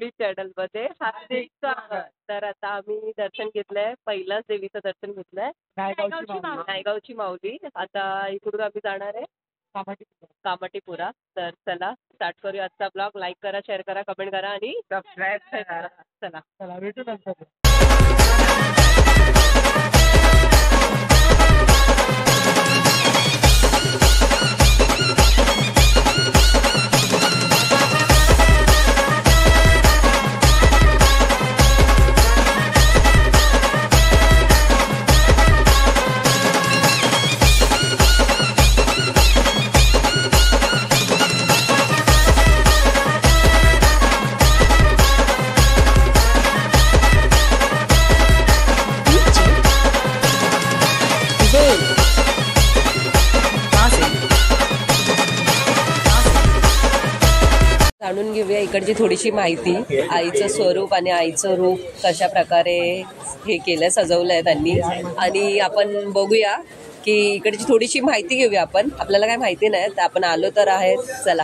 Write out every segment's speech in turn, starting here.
माऊली channel मध्ये हार्दिक स्वागत. तर आता आम्ही दर्शन घेतलंय, पहिलाच देवीचं दर्शन घेतलंय नायगावची माऊली. आता इकडून आम्ही जाणार आहे कामाटीपुरा. तर चला स्टार्ट करूया आजचा ब्लॉग. लाईक करा, शेअर करा, कमेंट करा आणि सबस्क्राईब करा. चला भेटू नंतर. जाणून घेऊया इकडची थोडीशी माहिती. आईचं स्वरूप आणि आईचं रूप कशा प्रकारे हे केलंय, सजवलंय त्यांनी. आणि आपण बघूया की इकडची थोडीशी माहिती घेऊया आपण. आपल्याला काय माहिती नाही तर आपण आलो तर आहे. चला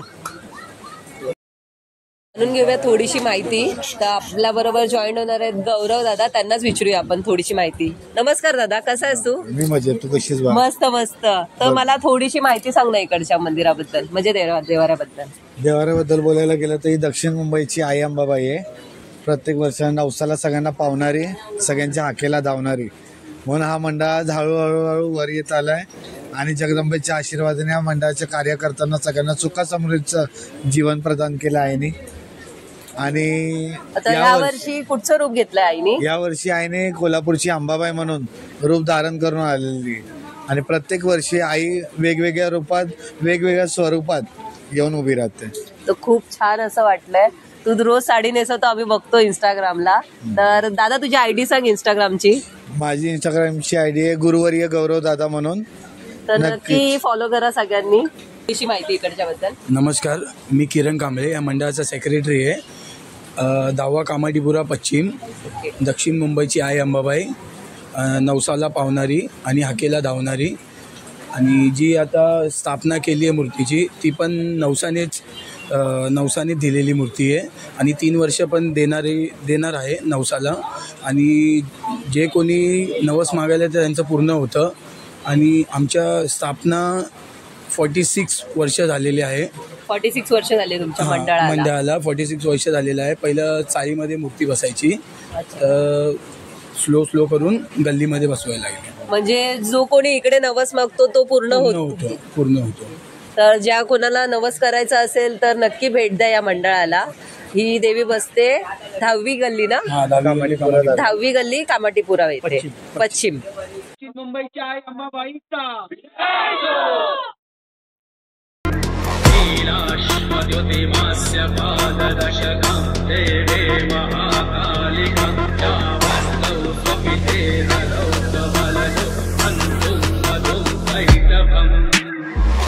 जाणून घेऊया थोडीशी माहिती. तर आपल्या बरोबर जॉईन होणार आहेत गौरव दादा. त्यांनाच विचारूया आपण थोडीशी माहिती. नमस्कार दादा, कसा आहेस तू? मी मजेत, तू कशीस? मस्त मस्त. तर मला थोडीशी माहिती सांग ना इकडच्या मंदिराबद्दल, म्हणजे देवाऱ्याबद्दल. देवाऱ्याबद्दल बोलायला गेलं तर ही दक्षिण मुंबईची आई अंबाबाई आहे. प्रत्येक वर्षाला नवसाला सगळ्यांना पावणारी, सगळ्यांच्या हाकेला धावणारी. म्हणून हा मंडळ हळूहळू वर येत आलाय आणि जगदंबेच्या आशीर्वादाने या मंडळाच्या कार्यकर्त्यांना सगळ्यांना सुख समृद्धीचं जीवन प्रदान केलं आहे. आणि यावर्षी कुठचं रूप घेतलंय आईने? यावर्षी आईने कोल्हापूरची अंबाबाई म्हणून रूप धारण करून आलेली. आणि प्रत्येक वर्षी आई वेगवेगळ्या रूपात, वेगवेगळ्या स्वरूपात येऊन उभी राहते. तर खूप छान असं वाटलंय. तू रोज साडी नेसवतो, आम्ही बघतो इंस्टाग्रामला. तर दादा तुझी आयडी सांग इंस्टाग्रामची. माझी इंस्टाग्रामची आयडी आहे गुरुवर्य गौरव दादा म्हणून. तर नक्की फॉलो करा सगळ्यांनी. कशी माहिती इकडच्याबद्दल. नमस्कार, मी किरण कांबळे, या मंडळाचा सेक्रेटरी आहे. दावा कामाटीपुरा पश्चिम, दक्षिण मुंबईची आई अंबाबाई, नवसाला पावणारी आणि हाकेला धावणारी. आणि जी आता स्थापना केली आहे मूर्तीची, ती पण नवसाने दिलेली मूर्ती आहे. आणि 3 वर्ष पण देणार आहे नवसाला. आणि जे कोणी नवस मागायला तर त्यांचं पूर्ण होतं. आणि आमच्या स्थापना 46 वर्ष झालेली आहे. 46 वर्ष झाले तुमच्या मंडळाला? 46 वर्ष झालेलं आहे. पहिलं चाळीमध्ये मूर्ती बसायची, तर स्लो करून गल्लीमध्ये बसवायला लागली. म्हणजे जो कोणी इकडे नवस मागतो तो पूर्ण होतो. तर ज्या कोणाला नवस करायचा असेल तर नक्की भेट द्या या मंडळाला. ही देवी बसते 10वी गल्ली ना? 10वी गल्ली कामाटीपुरा पश्चिम. मुंबईच्या आई अंबाबाईचा नीलाश्वद्युतिमास्य पाददशकं देवे महाकालिकं यावस्तौ स्वपिते नरौकवलजो हन्तुं मधुं कैटभम्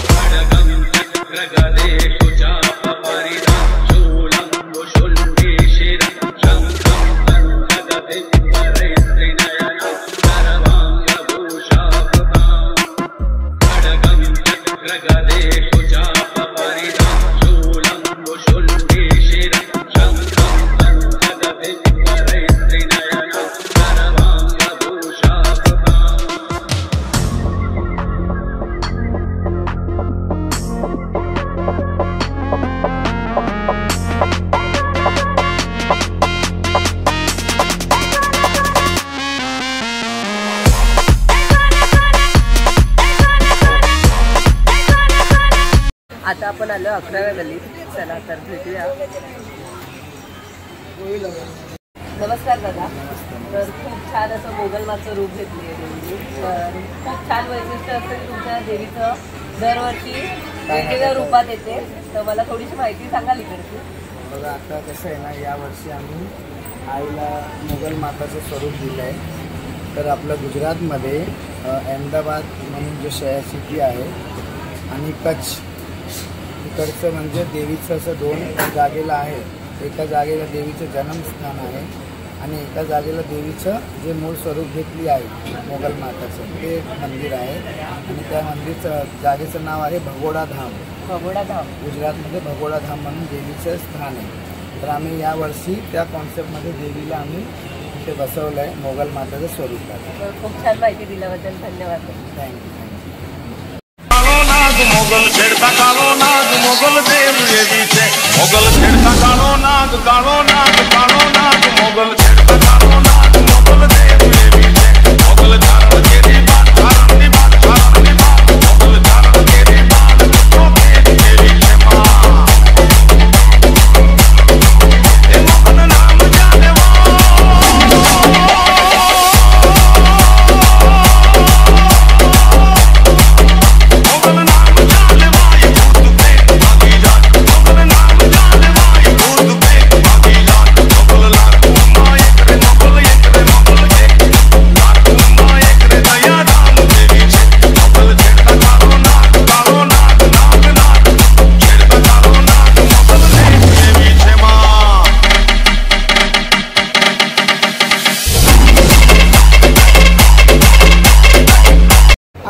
खड्गं चक्रगदेषु चापपरिदं शूलं मुशुण्डे शिरं शङ्खं तन्नगतिं वरैस्त्रिनयनं सर्वाङ्गभूषाभृताम् खड्गं चक्रगदेषु चापपरिदं शूलं मुशुण्डे शिरं शङ्खं तन्नगतिं वरैस्त्रिनयनं सर्वाङ्गभूषाभृताम्. आता आपण आलो 11व्या गल्लीत. चला तर भेटूया. नमस्कार दादा. तर खूप छान असं मोगलमाचं रूप घेतली आहे देवीने. तर खूप छान वैशिष्ट्य असतं की तुमच्या देवीचं दरवर्षी वेगवेगळ्या रूपात येते. तर मला थोडीशी माहिती सांगाल इकडची. बघा आता कसं आहे ना, यावर्षी आम्ही आईला मोगल माताचं स्वरूप दिलं आहे. तर आपलं गुजरातमध्ये अहमदाबाद म्हणून जे शहर सिटी आहे आणि कच्छ इकडचं म्हणजे देवीचं असं 2 जागेला आहे. एका जागेला देवीचं जन्मस्थान आहे आणि एका जागेला देवीचं जे मूळ स्वरूप घेतली आहे मोगल माताचं ते मंदिर आहे. आणि त्या मंदिरचं जागेचं नाव आहे भगोडा धाम. भगोडा धाम गुजरातमध्ये भगोडा धाम म्हणून देवीचं स्थान आहे. तर आम्ही यावर्षी त्या कॉन्सेप्टमध्ये देवीला आम्ही इथे बसवलं आहे मोगल माताचं स्वरूपात. खूप छान माहिती दिल्याबद्दल धन्यवाद. थँक्यू. कालो नाग मोगल छेड़ता कालो नाग मोगल देव देवीचे मोगल छेड़ता कालो नाग मोगल छेड़ता कालो नाग मोगल देव देवीचे मोगल चारण केरी बात चारण मोगल चारण केरी बात तो देवीचे मां ए मोगल नाम जाने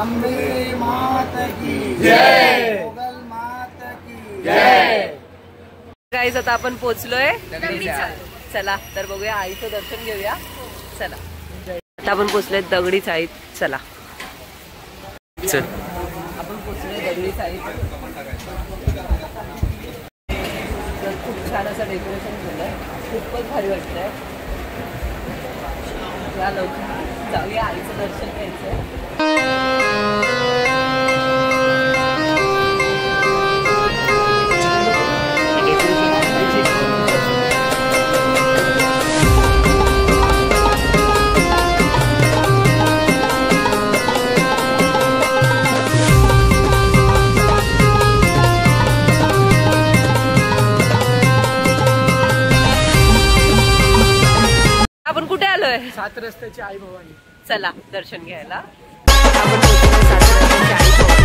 अंबे मात की जय. मोगल मात की जय. गाईज आता आपण पोहोचलोय. चला तर बघूया आईचं दर्शन घेऊया. चला आता आपण पोहोचलोय दगडी चाळीत. चला चल आपण पोहोचलोय दगडी चाळीत. खूप छान असं डेकोरेशन केलंय. खूपच भारी वाटतंय. या लवकर जाऊया आईचं दर्शन घ्यायचंय. आपण कुठे आलोय? 7 रस्त्याची आई भवानी. चला दर्शन घ्यायला. आपण पोहोचलोय 7 रस्त्याची आई भवानी.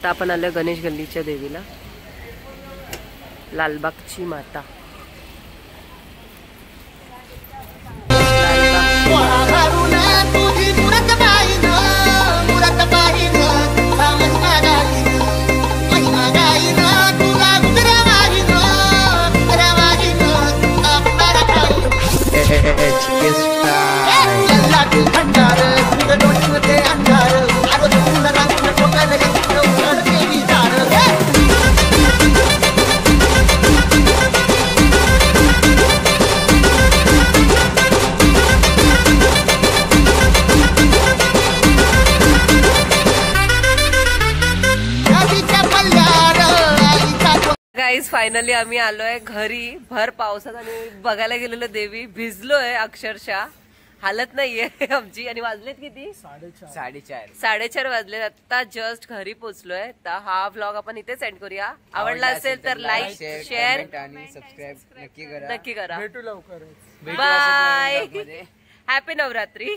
आता आपण आलो गणेश गल्लीच्या देवीला. लालबागची माता. गाईज फायनली आम्ही आलोय घरी भर पावसात आणि बघायला गेलेलो देवी. भिजलोय अक्षरशः. हालत नाहीये आमची. आणि वाजलेत किती? 4:30 वाजलेत. आता जस्ट घरी पोहोचलोय. तर हा व्लॉग आपण इथे सेंड करूया. आवडला असेल तर लाईक शेअर आणि सबस्क्राईब नक्की करा. भेटू लवकर. बाय. हॅपी नवरात्री.